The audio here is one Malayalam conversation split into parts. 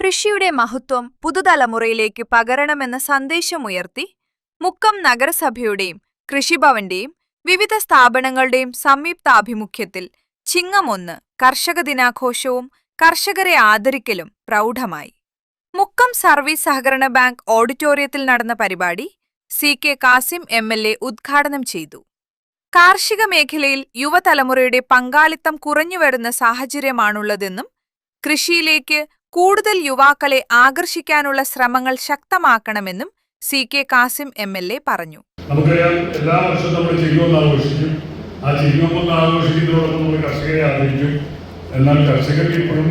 കൃഷിയുടെ മഹത്വം പുതുതലമുറയിലേക്ക് പകരണമെന്ന സന്ദേശമുയർത്തി മുക്കം നഗരസഭയുടെയും കൃഷിഭവന്റെയും വിവിധ സ്ഥാപനങ്ങളുടെയും സംയുക്താഭിമുഖ്യത്തിൽ ചിങ്ങം 1 കർഷക ദിനാഘോഷവും കർഷകരെ ആദരിക്കലും പ്രൗഢമായി. മുക്കം സർവീസ് സഹകരണ ബാങ്ക് ഓഡിറ്റോറിയത്തിൽ നടന്ന പരിപാടി CK കാസിം MLA ഉദ്ഘാടനം ചെയ്തു. കാർഷിക മേഖലയിൽ യുവതലമുറയുടെ പങ്കാളിത്തം കുറഞ്ഞുവരുന്ന സാഹചര്യമാണുള്ളതെന്നും കൃഷിയിലേക്ക് കൂടുതൽ യുവാക്കളെ ആകർഷിക്കാനുള്ള ശ്രമങ്ങൾ ശക്തമാക്കണമെന്നും CK കാസിം MLA പറഞ്ഞു. നമുക്കറിയാം, എല്ലാ വർഷവും നമ്മൾ ചിങ്ങം ആഘോഷിക്കും. ആ ചിങ്ങം ആഘോഷിക്കുന്നതോടൊപ്പം നമ്മൾ കർഷകരെ ആദരിക്കും. എന്നാൽ കർഷകർക്ക് ഇപ്പോഴും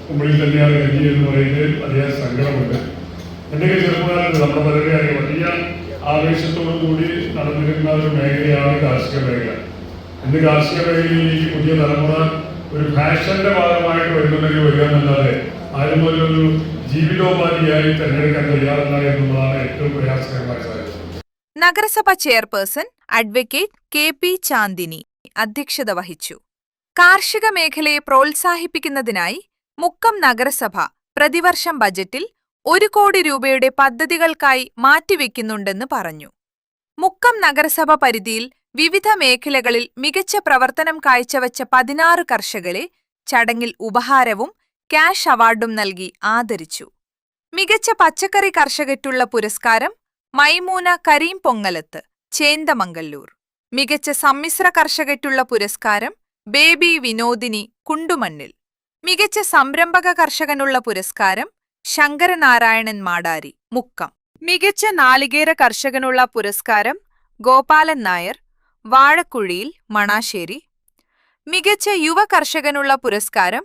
മുമ്പിൽ തന്നെയാണ് കഞ്ഞി എന്ന് പറയുന്നതിൽ വലിയ സങ്കടമുണ്ട്. എന്തെങ്കിലും ചെറുപ്പകാലത്ത് നമ്മുടെ പലരെയും വലിയ ആവേശത്തോടു കൂടി നടന്നിരുന്ന ഒരു മേഖലയാണ് കാർഷിക മേഖല. ഇന്ന് കാർഷിക മേഖലയിലേക്ക് പുതിയ തലമുറ ഒരു ഫാഷന്റെ ഭാഗമായിട്ട് വരുന്നുണ്ടെങ്കിൽ വരികയെന്നല്ലാതെ ആരും ഒരു ജീവിതോപാധിയായി തിരഞ്ഞെടുക്കാൻ തയ്യാറല്ല എന്നുള്ളതാണ് ഏറ്റവും പ്രയാസകരമായ സാഹചര്യം. നഗരസഭ ചെയർപേഴ്സൺ അഡ്വക്കേറ്റ് KP ചാന്ദിനി അധ്യക്ഷത വഹിച്ചു. കാർഷിക മേഖലയെ പ്രോത്സാഹിപ്പിക്കുന്നതിനായി മുക്കം നഗരസഭ പ്രതിവർഷം ബജറ്റിൽ 1 കോടി രൂപയുടെ പദ്ധതികൾക്കായി മാറ്റിവെക്കുന്നുണ്ടെന്ന് പറഞ്ഞു. മുക്കം നഗരസഭ പരിധിയിൽ വിവിധ മേഖലകളിൽ മികച്ച പ്രവർത്തനം കാഴ്ചവച്ച 16 കർഷകരെ ചടങ്ങിൽ ഉപഹാരവും ക്യാഷ് അവാർഡും നൽകി ആദരിച്ചു. മികച്ച പച്ചക്കറി കർഷകയ്ക്കുള്ള പുരസ്കാരം മൈമൂന കരീം പൊങ്ങലത്ത്, ചേന്ദമംഗല്ലൂർ. മികച്ച സമ്മിശ്ര കർഷകയ്ക്കുള്ള പുരസ്കാരം ബേബി വിനോദിനി, കുണ്ടുമണ്ണിൽ. മികച്ച സംരംഭക കർഷകനുള്ള പുരസ്കാരം ശങ്കരനാരായണൻ മാടാരി, മുക്കം. മികച്ച നാളികേര കർഷകനുള്ള പുരസ്കാരം ഗോപാലൻ നായർ, വാഴക്കുഴിയിൽ, മണാശ്ശേരി. മികച്ച യുവ കർഷകനുള്ള പുരസ്കാരം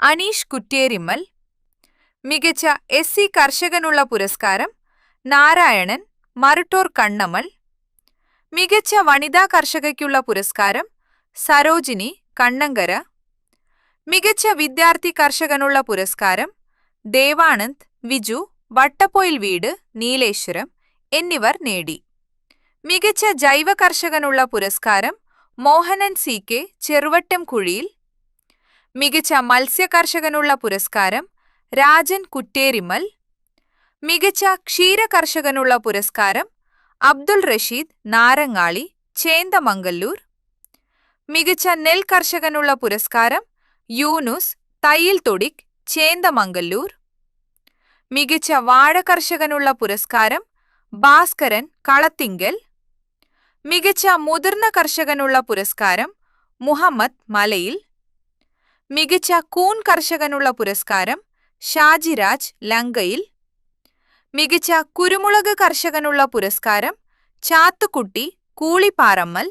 അനീഷ് കുറ്റ്യേരിമ്മൽ. മികച്ച SC കർഷകനുള്ള പുരസ്കാരം നാരായണൻ, മറുട്ടൂർ കണ്ണമൽ. മികച്ച വനിതാ കർഷകയ്ക്കുള്ള പുരസ്കാരം സരോജിനി, കണ്ണങ്കര. മികച്ച വിദ്യാർത്ഥി കർഷകനുള്ള പുരസ്കാരം ദേവാനന്ദ്, വിജു, വട്ടപ്പൊയിൽ വീട്, നീലേശ്വരം എന്നിവർ നേടി. മികച്ച ജൈവ കർഷകനുള്ള പുരസ്കാരം മോഹനൻ CK, ചെറുവട്ടം കുഴിയിൽ. മികച്ച മത്സ്യ കർഷകനുള്ള പുരസ്കാരം രാജൻ കുറ്റേരിമ്മൽ. മികച്ച ക്ഷീര കർഷകനുള്ള പുരസ്കാരം അബ്ദുൾ റഷീദ്, നാരങ്ങാളി, ചേന്ദമംഗല്ലൂർ. മികച്ച നെൽ കർഷകനുള്ള പുരസ്കാരം യൂനുസ്, തയ്യിൽ തൊടിക്, ചേന്ദമംഗല്ലൂർ. മികച്ച വാഴ കർഷകനുള്ള പുരസ്കാരം ഭാസ്കരൻ, കളത്തിങ്കൽ. മികച്ച മുതിർന്ന കർഷകനുള്ള പുരസ്കാരം മുഹമ്മദ്, മലയിൽ. മികച്ച കൂൺ കർഷകനുള്ള പുരസ്കാരം ഷാജിരാജ്, ലങ്കയിൽ. മികച്ച കുരുമുളക് കർഷകനുള്ള പുരസ്കാരം ചാത്തുക്കുട്ടി, കൂളിപ്പാറമ്മൽ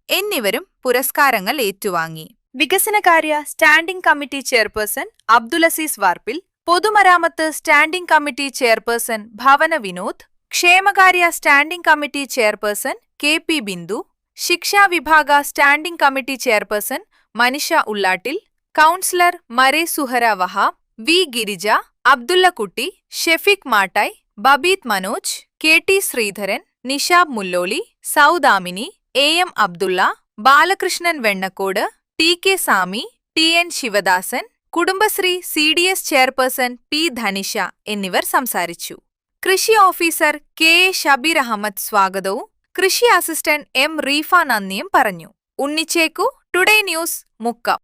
എന്നിവരും പുരസ്കാരങ്ങൾ ഏറ്റുവാങ്ങി. വികസനകാര്യ standing committee chairperson Abdul Azeez വാർപ്പിൽ, പൊതുമരാമത്ത് standing committee chairperson Bhavana Vinod, ക്ഷേമകാര്യ standing committee chairperson KP Bindu, ശിക്ഷാ വിഭാഗ standing committee chairperson Manisha Ullattil, councillor മരെ Suhara Wahab, V Girija, Abdullakutty, Shefeeq Mattai, Babeeth Manoj, KT Sreedharan, Nishab Mulloli, Saudamini, AM Abdulla, Balakrishnan Vennakkode, TK Sami, TN Sivadasan, Kudumbashree CDS chairperson P Dhanisha എന്നിവർ സംസാരിച്ചു. കൃഷി ഓഫീസർ KA ഷബീർ അഹമ്മദ് സ്വാഗതവും കൃഷി അസിസ്റ്റന്റ് M റീഫ നന്ദിയും പറഞ്ഞു. Unnichekku, today news, Mukkam.